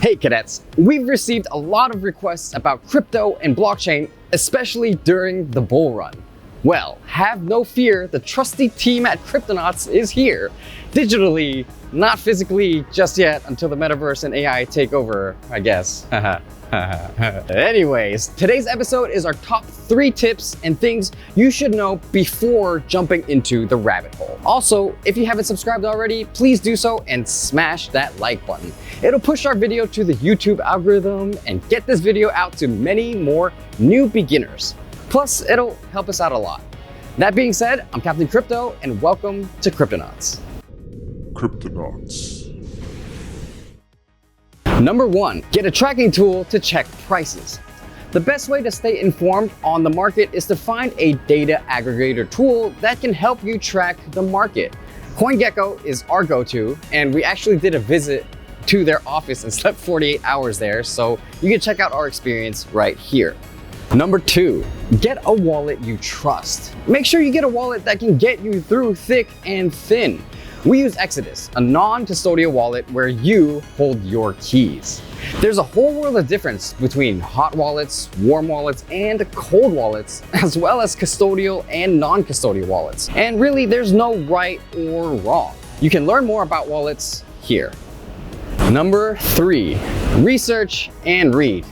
Hey cadets, we've received a lot of requests about crypto and blockchain, especially during the bull run. Well, have no fear, the trusty team at Cryptonauts is here. Digitally, not physically just yet until the metaverse and AI take over, I guess. Anyways, today's episode is our top 3 tips and things you should know before jumping into the rabbit hole. Also, if you haven't subscribed already, please do so and smash that like button. It'll push our video to the YouTube algorithm and get this video out to many more new beginners. Plus, it'll help us out a lot. That being said, I'm Captain Crypto and welcome to Cryptonauts. Cryptonauts. Number 1, get a tracking tool to check prices. The best way to stay informed on the market is to find a data aggregator tool that can help you track the market. CoinGecko is our go-to, and we actually did a visit to their office and slept 48 hours there, so you can check out our experience right here. Number 2, get a wallet you trust. Make sure you get a wallet that can get you through thick and thin. We use Exodus, a non-custodial wallet where you hold your keys. There's a whole world of difference between hot wallets, warm wallets, and cold wallets, as well as custodial and non-custodial wallets. And really, there's no right or wrong. You can learn more about wallets here. Number 3, research and read.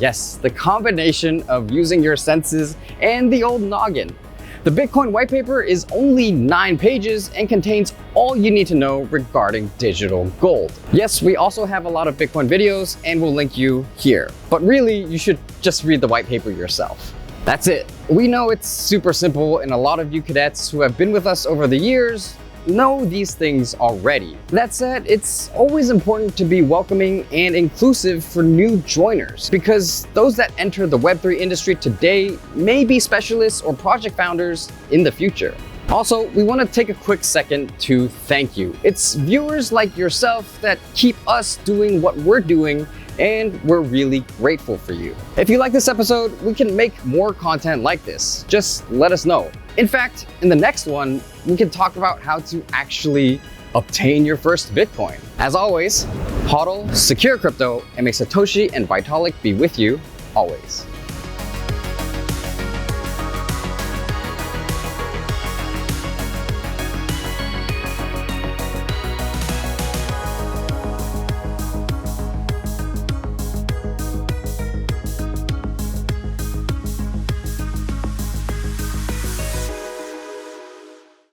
Yes, the combination of using your senses and the old noggin. The Bitcoin white paper is only 9 pages and contains all you need to know regarding digital gold. Yes, we also have a lot of Bitcoin videos and we'll link you here, but really you should just read the white paper yourself. That's it. We know it's super simple and a lot of you cadets who have been with us over the years know these things already. That said, it's always important to be welcoming and inclusive for new joiners because those that enter the Web3 industry today may be specialists or project founders in the future. Also, we want to take a quick second to thank you. It's viewers like yourself that keep us doing what we're doing, and we're really grateful for you. If you like this episode, we can make more content like this. Just let us know. In fact, in the next one, we can talk about how to actually obtain your first Bitcoin. As always, hodl, secure crypto, and may Satoshi and Vitalik be with you always.